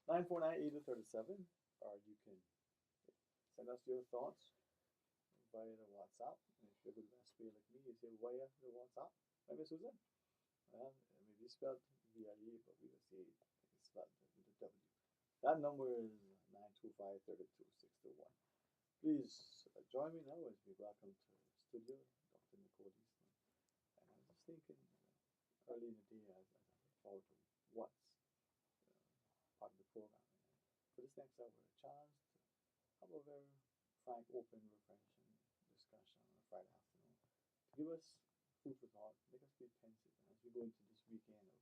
949-8037, or you can send us your thoughts via the WhatsApp. And if you're a good math speaker like me, you say via the WhatsApp. Maybe Susan? Well, maybe it's spelled VIE, but we will say it's spelled with a W. That number is 925-32-621. Please join me now as we welcome to the studio Dr. Nicole Eastman. And I was just thinking early in the day as I look forward to what's part of the program. And for this next hour, a chance to have a very frank, open, refreshing discussion on a Friday afternoon to give us food for thought, make us feel pensive. And as we go into this weekend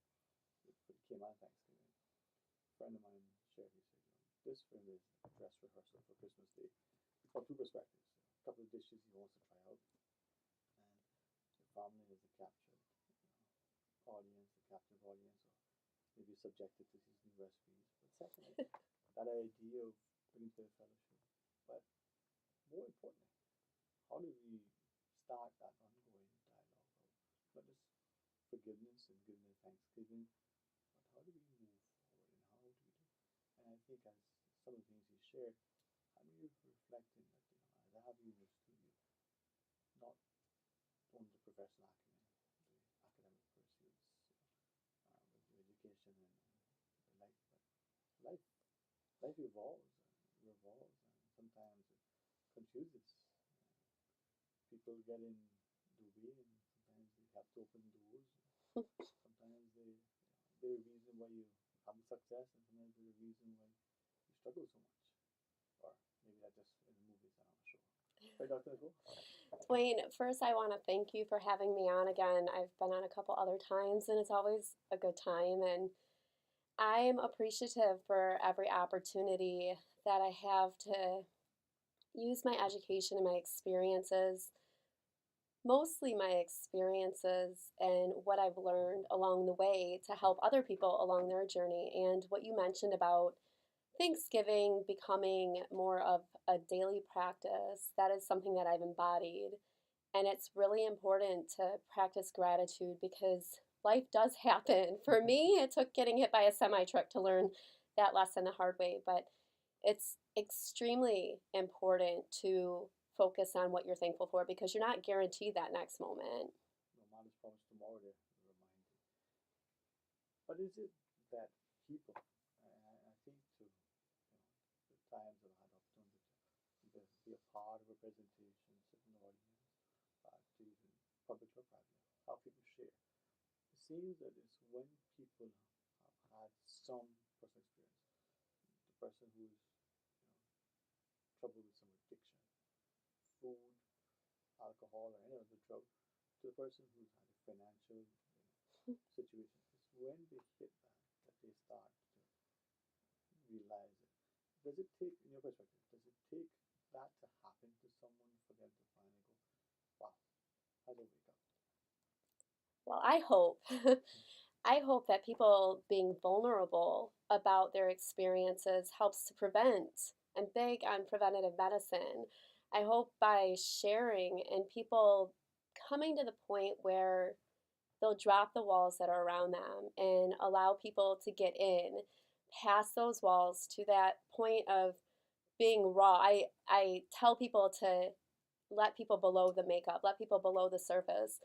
for the Cayman Thanksgiving, a friend of mine shared, he said, this film is a dress rehearsal for Christmas Day from two perspectives. A couple of dishes he wants to try out, and the family is the captured audience, the captive audience, or maybe subjected to his new recipes. But secondly, that idea of bringing to the fellowship. But more importantly, how do we start that ongoing dialogue of not just forgiveness and giving and thanksgiving, but how do we move forward and how do we do? And I think as some of the things he shared, I'm really reflecting that, as I have you in the studio, not only the professional acumen, the academic pursuits, with your education and the life, but life evolves and revolves, and sometimes it confuses. People get in the way, and sometimes they have to open doors. Sometimes they're the reason why you have success, and sometimes they're the reason why you struggle so much. Or maybe that's just in the movies, I'm not sure. Right, Dr. Nicole? Dwayne, first I want to thank you for having me on again. I've been on a couple other times, and it's always a good time. And I'm appreciative for every opportunity that I have to use my education and my experiences, mostly my experiences and what I've learned along the way to help other people along their journey. And what you mentioned about Thanksgiving becoming more of a daily practice, that is something that I've embodied. And it's really important to practice gratitude because life does happen. For me, it took getting hit by a semi truck to learn that lesson the hard way, but it's extremely important to focus on what you're thankful for because you're not guaranteed that next moment. No man is promised tomorrow, to remind you. But is it that people, I think too, the times that I had opportunity to be a part of a presentation, sit in the audience, to even public or private, how people share. It seems that it's when people have had some personal experience, the person who's trouble with some addiction, food, alcohol, or any other drug, to the person who's had a financial situation. It's when they hit that they start to realize it. Does it take, in your perspective, does it take that to happen to someone for them to finally go, wow, how do I wake up? Well, I hope. I hope that people being vulnerable about their experiences helps to prevent. I'm big on preventative medicine. I hope by sharing and people coming to the point where they'll drop the walls that are around them and allow people to get in past those walls to that point of being raw. I tell people to let people below the makeup, let people below the surface.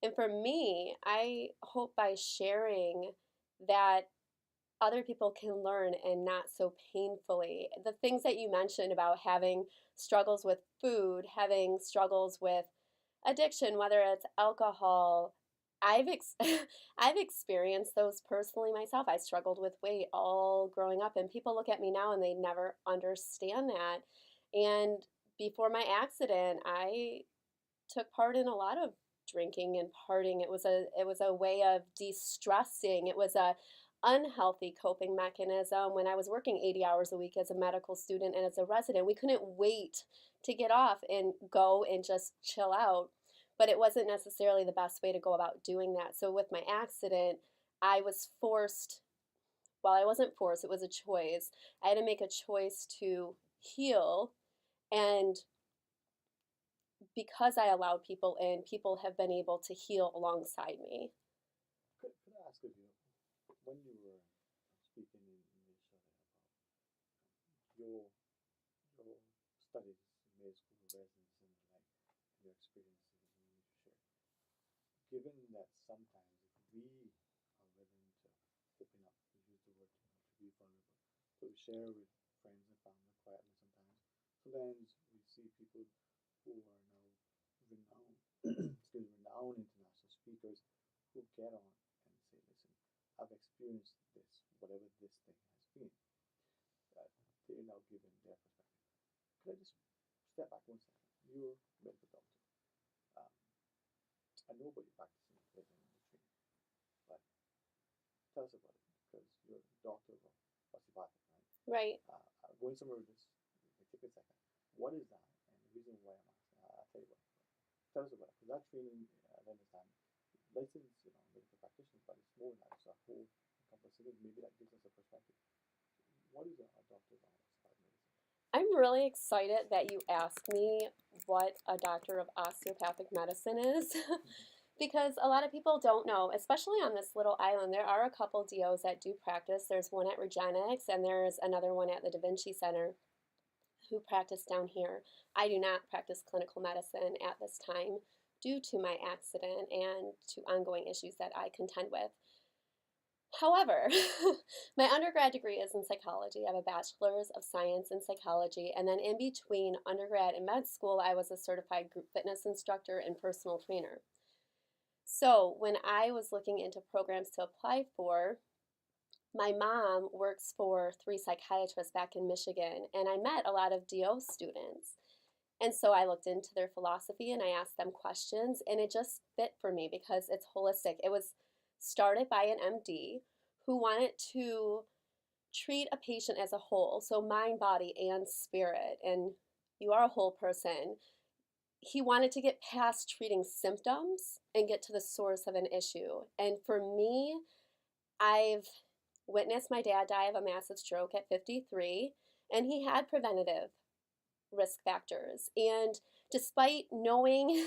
And for me, I hope by sharing that other people can learn and not so painfully. The things that you mentioned about having struggles with food, having struggles with addiction, whether it's alcohol, I've experienced those personally myself. I struggled with weight all growing up, and people look at me now and they never understand that. And before my accident, I took part in a lot of drinking and partying. It was a way of de-stressing. It was a unhealthy coping mechanism. When I was working 80 hours a week as a medical student and as a resident, we couldn't wait to get off and go and just chill out. But it wasn't necessarily the best way to go about doing that. So with my accident, I was forced, well, I wasn't forced, it was a choice. I had to make a choice to heal. And because I allowed people in, people have been able to heal alongside me. Could I ask you, when you were speaking in the show about studies, med school, residence, and like your experiences that you need to share. Given that sometimes if we are willing to open up, we use the word to be vulnerable, so we share with friends and family quietly sometimes. Sometimes we see people who are now renowned, renowned international speakers who get on and say, listen, I've experienced this, whatever this thing has been. They're now giving their perspective. Could I just step back 1 second? You're a medical doctor. Um, I know about your practicing medicine industry, but tell us about it because you're a doctor of osteopathic, right? Right. Going somewhere with this, take a second. What is that? And the reason why I'm asking, I'll tell you what. Tell us about it because that training, I understand, licensed, medical practitioners, but it's more than that. It's a whole encompassing thing. Maybe that gives us a perspective. What is a doctor of osteopathic medicine? I'm really excited that you asked me what a doctor of osteopathic medicine is. Because a lot of people don't know, especially on this little island. There are a couple DOs that do practice. There's one at Regenix, and there's another one at the Da Vinci Center who practice down here. I do not practice clinical medicine at this time due to my accident and to ongoing issues that I contend with. However, my undergrad degree is in psychology. I have a bachelor's of science in psychology, and then in between undergrad and med school, I was a certified group fitness instructor and personal trainer. So when I was looking into programs to apply for, my mom works for 3 psychiatrists back in Michigan, and I met a lot of DO students. And so I looked into their philosophy and I asked them questions, and it just fit for me because it's holistic. It was started by an MD who wanted to treat a patient as a whole, so mind, body, and spirit, and you are a whole person. He wanted to get past treating symptoms and get to the source of an issue. And for me, I've witnessed my dad die of a massive stroke at 53, and he had preventative risk factors. And despite knowing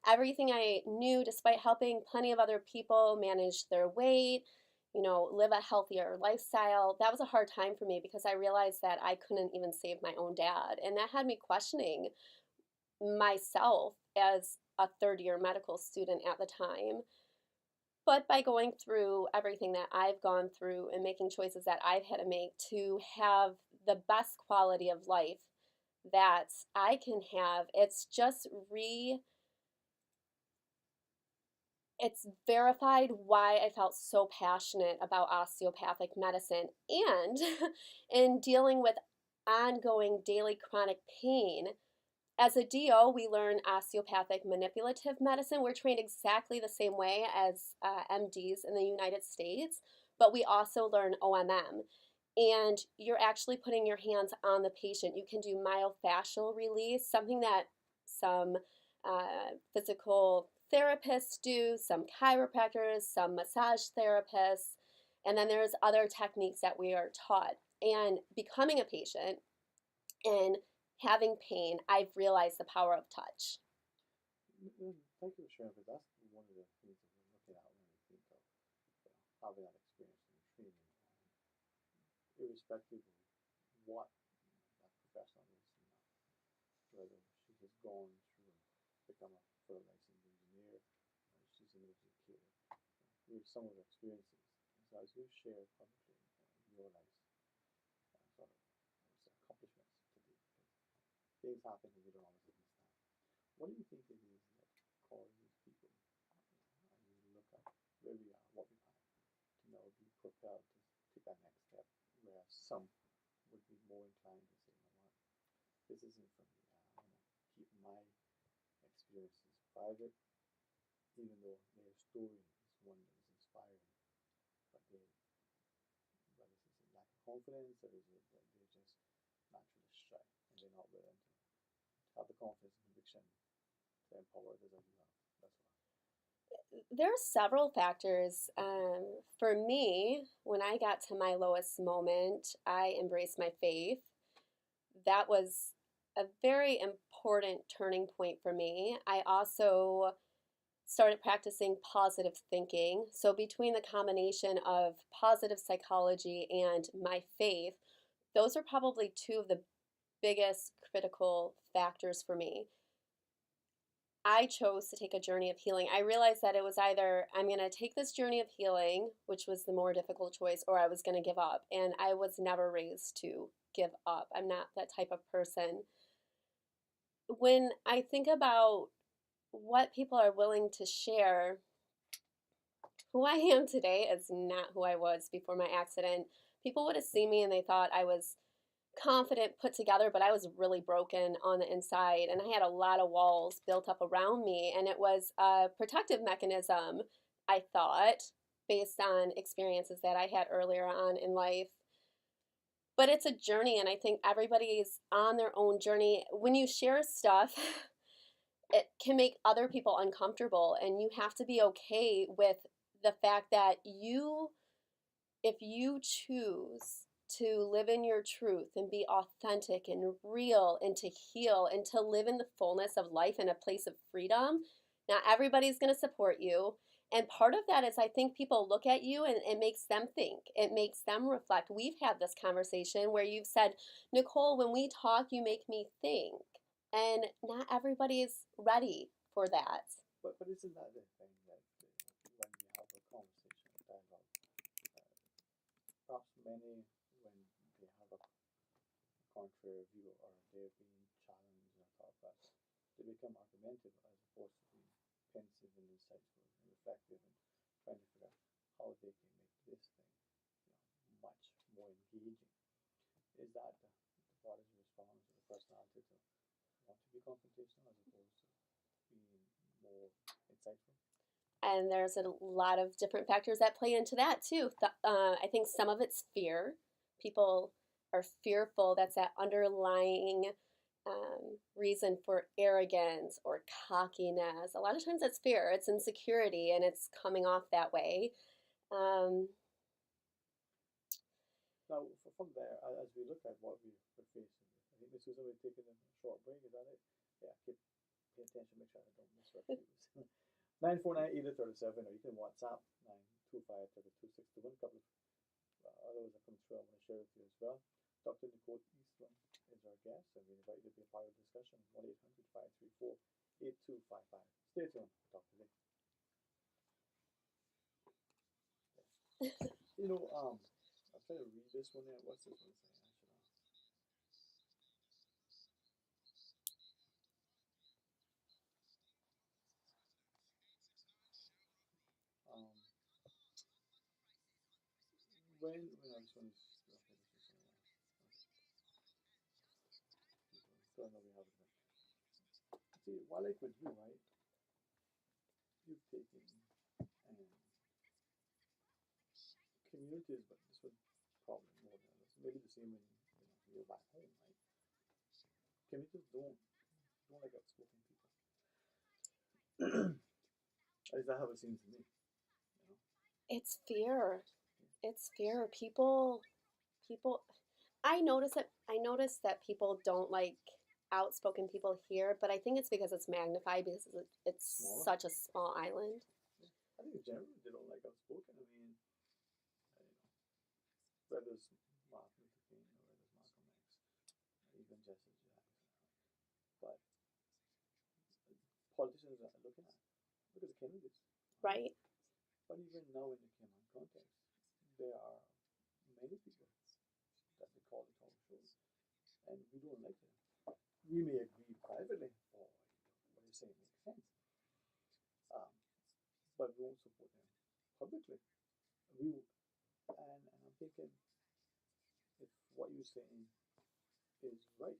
everything I knew, despite helping plenty of other people manage their weight, live a healthier lifestyle, that was a hard time for me because I realized that I couldn't even save my own dad. And that had me questioning myself as a third-year medical student at the time. But by going through everything that I've gone through and making choices that I've had to make to have the best quality of life that I can have, it's just it's verified why I felt so passionate about osteopathic medicine. And in dealing with ongoing daily chronic pain, as a DO, we learn osteopathic manipulative medicine. We're trained exactly the same way as MDs in the United States, but we also learn OMM. And you're actually putting your hands on the patient. You can do myofascial release, something that some physical therapists do, some chiropractors, some massage therapists, and then there's other techniques that we are taught. And becoming a patient and having pain, I've realized the power of touch. Thank you for sharing, because that's one of the things that we're looking at when we think of having that experience in training, irrespective of what that professional is, whether she has gone through become a full licensed engineer, or she's an educator. Here's some of the experiences. So as you share publicly your life, sort of accomplishments to do, because things happen and we don't always understand. What do you think it is that causes people, as you look at where we are, what we've had, to now be propelled to take that next step, where some would be more inclined to say, you know what, this isn't for me. I want to keep my experiences private, even though their story is one that is inspiring, but they, whether it's a lack of confidence or is it that they're just naturally shy and they're not willing to have the confidence and conviction to empower others as you have. That's why. There are several factors. For me, when I got to my lowest moment, I embraced my faith. That was a very important turning point for me. I also started practicing positive thinking. So, between the combination of positive psychology and my faith, those are probably two of the biggest critical factors for me. I chose to take a journey of healing. I realized that it was either I'm going to take this journey of healing, which was the more difficult choice, or I was going to give up. And I was never raised to give up. I'm not that type of person. When I think about what people are willing to share, who I am today is not who I was before my accident. People would have seen me and they thought I was confident, put together, but I was really broken on the inside, and I had a lot of walls built up around me, and it was a protective mechanism, I thought, based on experiences that I had earlier on in life. But it's a journey, and I think everybody's on their own journey. When you share stuff, it can make other people uncomfortable, and you have to be okay with the fact that if you choose to live in your truth and be authentic and real and to heal and to live in the fullness of life in a place of freedom, not everybody's going to support you. And part of that is I think people look at you and it makes them think. It makes them reflect. We've had this conversation where you've said, Nicole, when we talk, you make me think. And not everybody is ready for that. But isn't that the thing that when you have a conversation, dialogue, perhaps many, when they have a contrary view or they're being challenged or thought that they become argumentative as opposed to being pensive and insightful and reflective and trying to figure out how they can make this thing much more engaging. Is that the body's response or the personality to want to be confrontational as opposed to being more insightful? And there's a lot of different factors that play into that too. I think some of it's fear. People are fearful. That's that underlying reason for arrogance or cockiness. A lot of times it's fear. It's insecurity, and it's coming off that way. Now, from there, as we look at what we're facing, I think Miss Susan, we're taking a short break. Is that it? Yeah, pay attention, make sure I don't misrepresent you. 949-8037, or you can WhatsApp 925-3261. A couple of others that come through I want to share with you as well. Dr. Nicole Eastland is our guest, and we invite you to be a part of the discussion. 1-800-534-8255. Stay tuned, Dr. Lee. You know, I'm trying to read this one there. What's this one saying? When I was going to don't know we have it. See, what I could do, right? You've taken communities, but this would probably more than this. Maybe the same when you're back home, right? Communities don't like outspoken people. At least that how it seems to me. You know? It's fear. It's fear. People. I notice that people don't like outspoken people here, but I think it's because it's magnified because it's Smaller. such a small island. I think generally they don't like outspoken. I mean, whether it's Martin Luther King or whether it's Malcolm X, even Jesse Jackson, but politicians are looking at look at the candidates. Right. But even now in the Cayman context, there are many people that they call the talk shows, and we don't like them. We may agree privately, or what you're saying makes sense, but we won't support them publicly. And I'm thinking if what you're saying is right,